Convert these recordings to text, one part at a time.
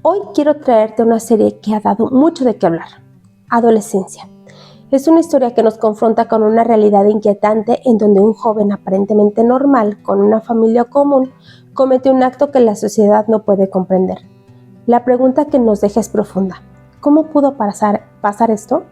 Hoy quiero traerte una serie que ha dado mucho de qué hablar, Adolescencia. Es una historia que nos confronta con una realidad inquietante en donde un joven aparentemente normal, con una familia común, comete un acto que la sociedad no puede comprender. La pregunta que nos deja es profunda. ¿Cómo pudo pasar esto?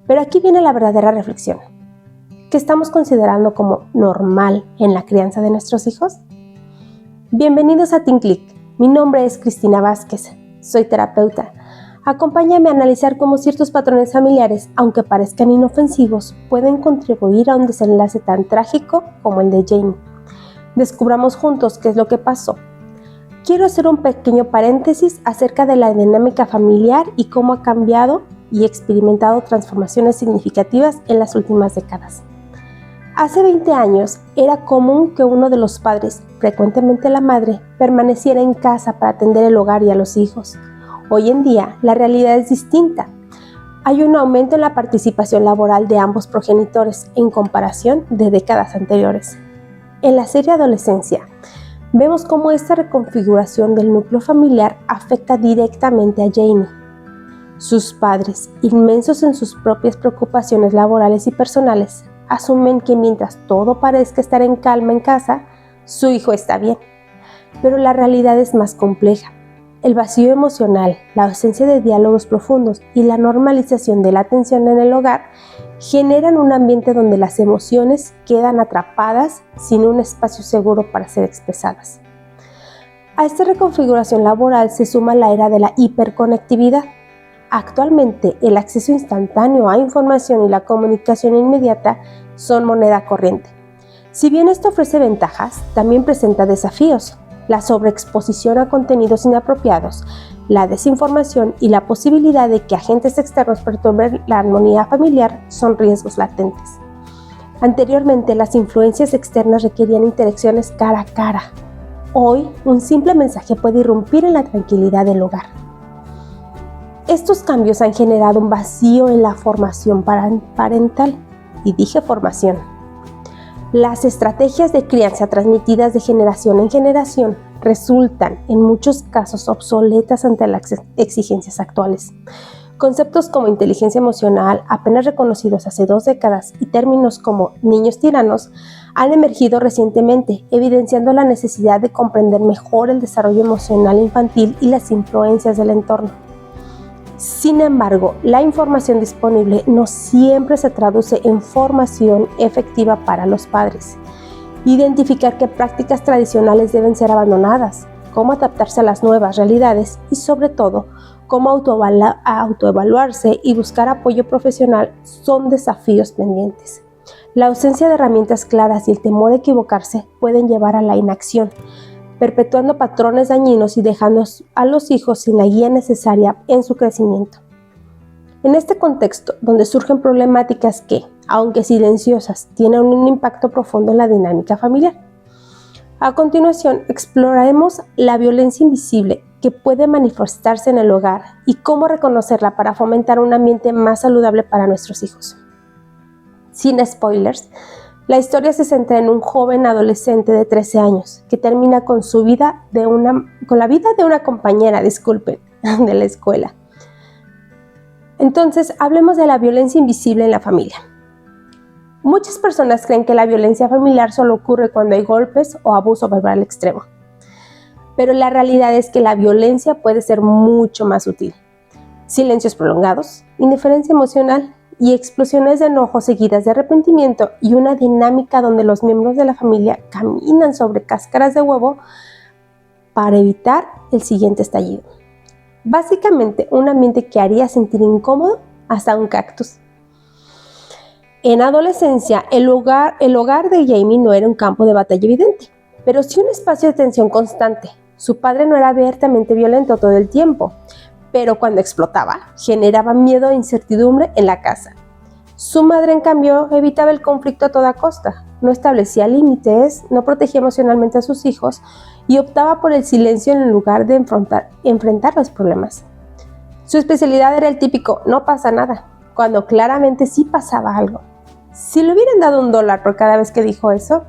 Pero aquí viene la verdadera reflexión. ¿Qué estamos considerando como normal en la crianza de nuestros hijos? Bienvenidos a Think Click. Mi nombre es Cristina Vázquez. Soy terapeuta. Acompáñame a analizar cómo ciertos patrones familiares, aunque parezcan inofensivos, pueden contribuir a un desenlace tan trágico como el de Jamie. Descubramos juntos qué es lo que pasó. Quiero hacer un pequeño paréntesis acerca de la dinámica familiar y cómo ha cambiado y experimentado transformaciones significativas en las últimas décadas. Hace 20 años era común que uno de los padres, frecuentemente la madre, permaneciera en casa para atender el hogar y a los hijos. Hoy en día la realidad es distinta. Hay un aumento en la participación laboral de ambos progenitores en comparación de décadas anteriores. En la serie Adolescencia, vemos cómo esta reconfiguración del núcleo familiar afecta directamente a Jamie. Sus padres, inmensos en sus propias preocupaciones laborales y personales, asumen que mientras todo parezca estar en calma en casa, su hijo está bien. Pero la realidad es más compleja. El vacío emocional, la ausencia de diálogos profundos y la normalización de la tensión en el hogar generan un ambiente donde las emociones quedan atrapadas sin un espacio seguro para ser expresadas. A esta reconfiguración laboral se suma la era de la hiperconectividad. Actualmente, el acceso instantáneo a información y la comunicación inmediata son moneda corriente. Si bien esto ofrece ventajas, también presenta desafíos. La sobreexposición a contenidos inapropiados, la desinformación y la posibilidad de que agentes externos perturben la armonía familiar son riesgos latentes. Anteriormente, las influencias externas requerían interacciones cara a cara. Hoy, un simple mensaje puede irrumpir en la tranquilidad del hogar. Estos cambios han generado un vacío en la formación parental, y dije formación. Las estrategias de crianza transmitidas de generación en generación resultan en muchos casos obsoletas ante las exigencias actuales. Conceptos como inteligencia emocional, apenas reconocidos hace 2 décadas, y términos como niños tiranos han emergido recientemente, evidenciando la necesidad de comprender mejor el desarrollo emocional infantil y las influencias del entorno. Sin embargo, la información disponible no siempre se traduce en formación efectiva para los padres. Identificar qué prácticas tradicionales deben ser abandonadas, cómo adaptarse a las nuevas realidades y, sobre todo, cómo autoevaluarse y buscar apoyo profesional son desafíos pendientes. La ausencia de herramientas claras y el temor a equivocarse pueden llevar a la inacción, perpetuando patrones dañinos y dejando a los hijos sin la guía necesaria en su crecimiento. En este contexto, donde surgen problemáticas que, aunque silenciosas, tienen un impacto profundo en la dinámica familiar. A continuación, exploraremos la violencia invisible que puede manifestarse en el hogar y cómo reconocerla para fomentar un ambiente más saludable para nuestros hijos. Sin spoilers, la historia se centra en un joven adolescente de 13 años que termina con la vida de una compañera, de la escuela. Entonces, hablemos de la violencia invisible en la familia. Muchas personas creen que la violencia familiar solo ocurre cuando hay golpes o abuso verbal extremo. Pero la realidad es que la violencia puede ser mucho más sutil. Silencios prolongados, indiferencia emocional y explosiones de enojo seguidas de arrepentimiento y una dinámica donde los miembros de la familia caminan sobre cáscaras de huevo para evitar el siguiente estallido. Básicamente, un ambiente que haría sentir incómodo hasta un cactus. En adolescencia, el hogar de Jamie no era un campo de batalla evidente, pero sí un espacio de tensión constante. Su padre no era abiertamente violento todo el tiempo, pero cuando explotaba, generaba miedo e incertidumbre en la casa. Su madre, en cambio, evitaba el conflicto a toda costa, no establecía límites, no protegía emocionalmente a sus hijos y optaba por el silencio en lugar de enfrentar los problemas. Su especialidad era el típico "no pasa nada", cuando claramente sí pasaba algo. Si le hubieran dado $1 por cada vez que dijo eso,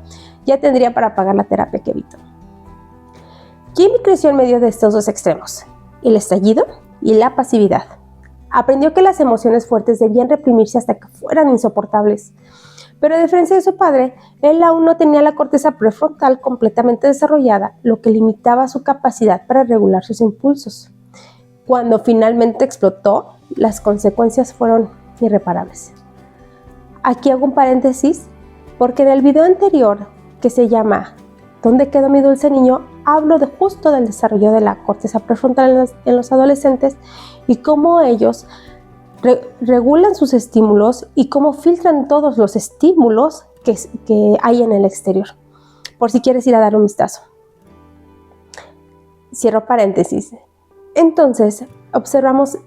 ya tendría para pagar la terapia que evitó. Jamie creció en medio de estos dos extremos, el estallido y la pasividad. Aprendió que las emociones fuertes debían reprimirse hasta que fueran insoportables. Pero a diferencia de su padre, él aún no tenía la corteza prefrontal completamente desarrollada, lo que limitaba su capacidad para regular sus impulsos. Cuando finalmente explotó, las consecuencias fueron irreparables. Aquí hago un paréntesis, porque en el video anterior, que se llama ¿Dónde quedó mi dulce niño?, hablo justo del desarrollo de la corteza prefrontal en los adolescentes y cómo ellos regulan sus estímulos y cómo filtran todos los estímulos que hay en el exterior, por si quieres ir a dar un vistazo. Cierro paréntesis. Entonces, observamos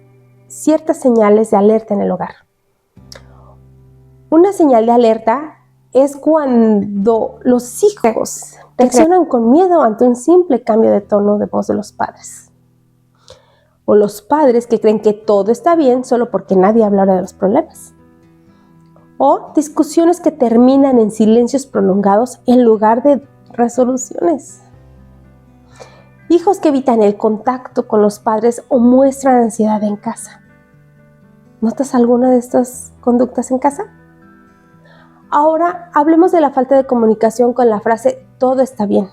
ciertas señales de alerta en el hogar. Una señal de alerta es cuando los hijos reaccionan con miedo ante un simple cambio de tono de voz de los padres. O los padres que creen que todo está bien solo porque nadie habla de los problemas. O discusiones que terminan en silencios prolongados en lugar de resoluciones. Hijos que evitan el contacto con los padres o muestran ansiedad en casa. ¿Notas alguna de estas conductas en casa? Ahora hablemos de la falta de comunicación con la frase todo está bien.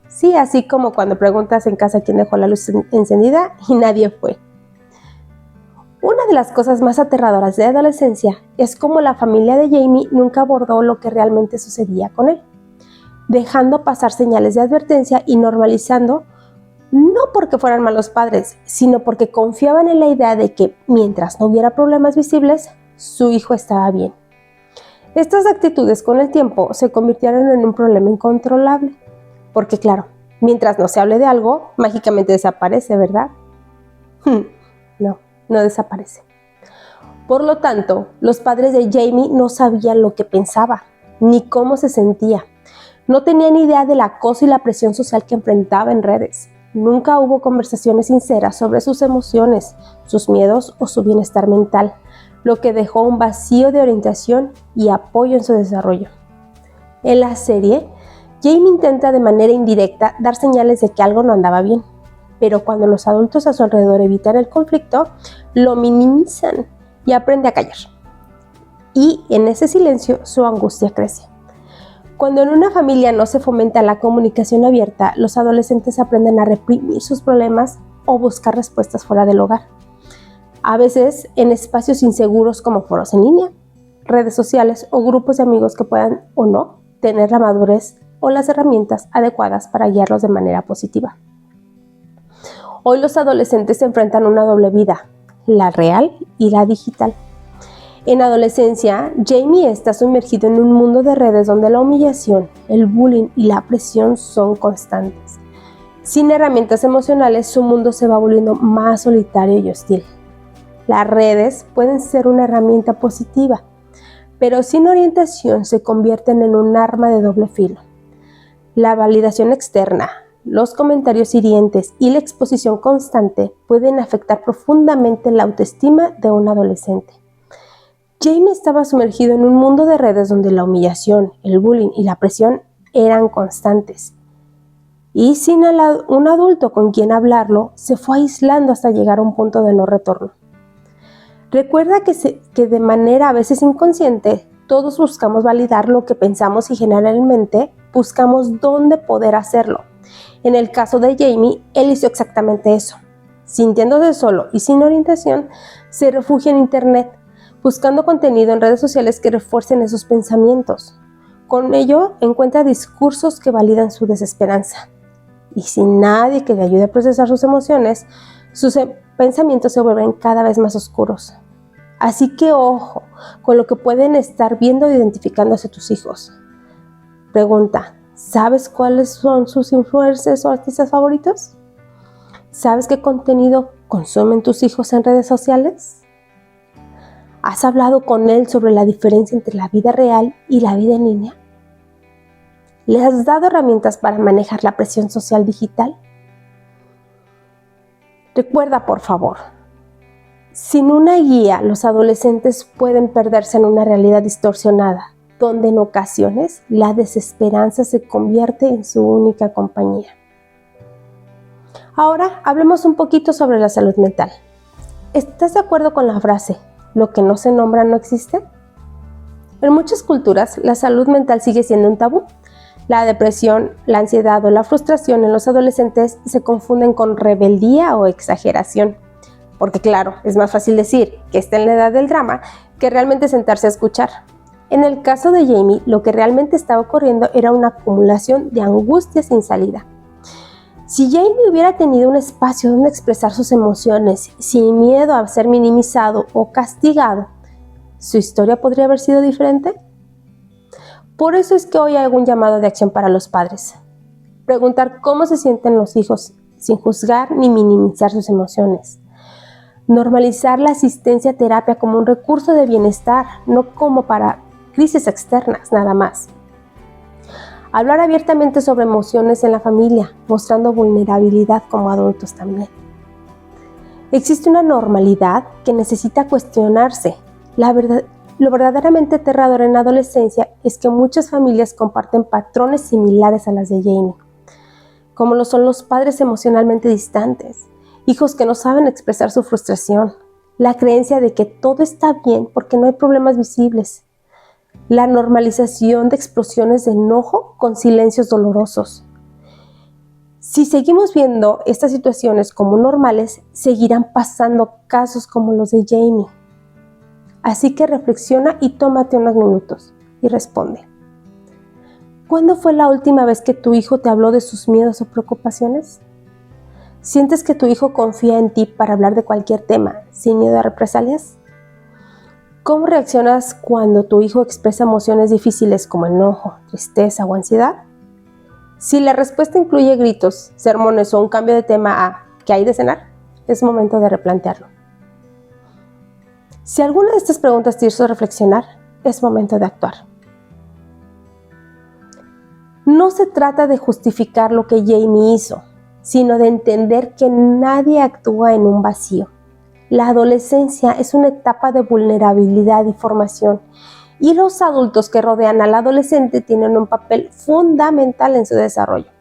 Sí, así como cuando preguntas en casa quién dejó la luz encendida y nadie fue. Una de las cosas más aterradoras de adolescencia es cómo la familia de Jamie nunca abordó lo que realmente sucedía con él, dejando pasar señales de advertencia y normalizando, no porque fueran malos padres, sino porque confiaban en la idea de que mientras no hubiera problemas visibles, su hijo estaba bien. Estas actitudes con el tiempo se convirtieron en un problema incontrolable, porque claro, mientras no se hable de algo, mágicamente desaparece, ¿verdad? No desaparece. Por lo tanto, los padres de Jamie no sabían lo que pensaba, ni cómo se sentía. No tenían idea del acoso y la presión social que enfrentaba en redes. Nunca hubo conversaciones sinceras sobre sus emociones, sus miedos o su bienestar mental, lo que dejó un vacío de orientación y apoyo en su desarrollo. En la serie, Jamie intenta de manera indirecta dar señales de que algo no andaba bien, pero cuando los adultos a su alrededor evitan el conflicto, lo minimizan y aprende a callar. Y en ese silencio su angustia crece. Cuando en una familia no se fomenta la comunicación abierta, los adolescentes aprenden a reprimir sus problemas o buscar respuestas fuera del hogar. A veces en espacios inseguros como foros en línea, redes sociales o grupos de amigos que puedan o no tener la madurez o las herramientas adecuadas para guiarlos de manera positiva. Hoy los adolescentes se enfrentan a una doble vida, la real y la digital. En adolescencia, Jamie está sumergido en un mundo de redes donde la humillación, el bullying y la presión son constantes. Sin herramientas emocionales, su mundo se va volviendo más solitario y hostil. Las redes pueden ser una herramienta positiva, pero sin orientación se convierten en un arma de doble filo. La validación externa, los comentarios hirientes y la exposición constante pueden afectar profundamente la autoestima de un adolescente. Jamie estaba sumergido en un mundo de redes donde la humillación, el bullying y la presión eran constantes. Y sin un adulto con quien hablarlo, se fue aislando hasta llegar a un punto de no retorno. Recuerda que de manera a veces inconsciente, todos buscamos validar lo que pensamos y generalmente buscamos dónde poder hacerlo. En el caso de Jamie, él hizo exactamente eso. Sintiéndose solo y sin orientación, se refugia en internet, buscando contenido en redes sociales que refuercen esos pensamientos. Con ello, encuentra discursos que validan su desesperanza. Y sin nadie que le ayude a procesar sus emociones, sus pensamientos se vuelven cada vez más oscuros. Así que ojo con lo que pueden estar viendo e identificando hacia tus hijos. Pregunta, ¿sabes cuáles son sus influencers o artistas favoritos? ¿Sabes qué contenido consumen tus hijos en redes sociales? ¿Has hablado con él sobre la diferencia entre la vida real y la vida en línea? ¿Le has dado herramientas para manejar la presión social digital? Recuerda, por favor, Sin una guía, los adolescentes pueden perderse en una realidad distorsionada, donde en ocasiones la desesperanza se convierte en su única compañía. Ahora hablemos un poquito sobre la salud mental. ¿Estás de acuerdo con la frase, lo que no se nombra no existe? En muchas culturas, la salud mental sigue siendo un tabú. La depresión, la ansiedad o la frustración en los adolescentes se confunden con rebeldía o exageración. Porque claro, es más fácil decir que está en la edad del drama que realmente sentarse a escuchar. En el caso de Jamie, lo que realmente estaba ocurriendo era una acumulación de angustia sin salida. Si Jamie hubiera tenido un espacio donde expresar sus emociones sin miedo a ser minimizado o castigado, ¿su historia podría haber sido diferente? Por eso es que hoy hay un llamado de acción para los padres. Preguntar cómo se sienten los hijos sin juzgar ni minimizar sus emociones. Normalizar la asistencia a terapia como un recurso de bienestar, no como para crisis externas nada más. Hablar abiertamente sobre emociones en la familia, mostrando vulnerabilidad como adultos también. Existe una normalidad que necesita cuestionarse. Lo verdaderamente aterrador en la adolescencia es que muchas familias comparten patrones similares a las de Jamie, como lo son los padres emocionalmente distantes, hijos que no saben expresar su frustración, la creencia de que todo está bien porque no hay problemas visibles, la normalización de explosiones de enojo con silencios dolorosos. Si seguimos viendo estas situaciones como normales, seguirán pasando casos como los de Jamie. Así que reflexiona y tómate unos minutos y responde. ¿Cuándo fue la última vez que tu hijo te habló de sus miedos o preocupaciones? ¿Sientes que tu hijo confía en ti para hablar de cualquier tema sin miedo a represalias? ¿Cómo reaccionas cuando tu hijo expresa emociones difíciles como enojo, tristeza o ansiedad? Si la respuesta incluye gritos, sermones o un cambio de tema a ¿qué hay de cenar?, es momento de replantearlo. Si alguna de estas preguntas te hizo reflexionar, es momento de actuar. No se trata de justificar lo que Jamie hizo, sino de entender que nadie actúa en un vacío. La adolescencia es una etapa de vulnerabilidad y formación, y los adultos que rodean al adolescente tienen un papel fundamental en su desarrollo.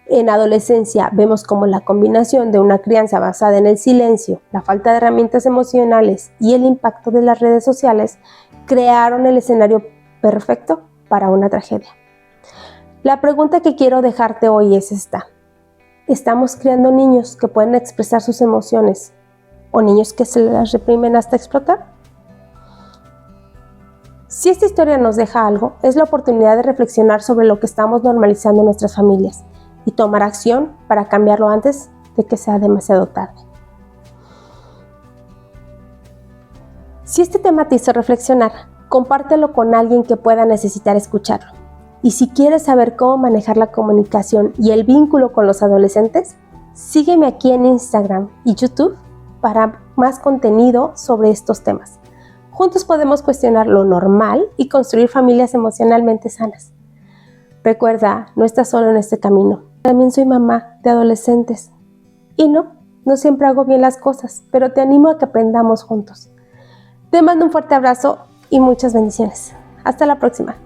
En adolescencia vemos cómo la combinación de una crianza basada en el silencio, la falta de herramientas emocionales y el impacto de las redes sociales crearon el escenario perfecto para una tragedia. La pregunta que quiero dejarte hoy es esta. ¿Estamos criando niños que pueden expresar sus emociones o niños que se las reprimen hasta explotar? Si esta historia nos deja algo, es la oportunidad de reflexionar sobre lo que estamos normalizando en nuestras familias y tomar acción para cambiarlo antes de que sea demasiado tarde. Si este tema te hizo reflexionar, compártelo con alguien que pueda necesitar escucharlo. Y si quieres saber cómo manejar la comunicación y el vínculo con los adolescentes, sígueme aquí en Instagram y YouTube para más contenido sobre estos temas. Juntos podemos cuestionar lo normal y construir familias emocionalmente sanas. Recuerda, no estás solo en este camino. También soy mamá de adolescentes. Y no siempre hago bien las cosas, pero te animo a que aprendamos juntos. Te mando un fuerte abrazo y muchas bendiciones. Hasta la próxima.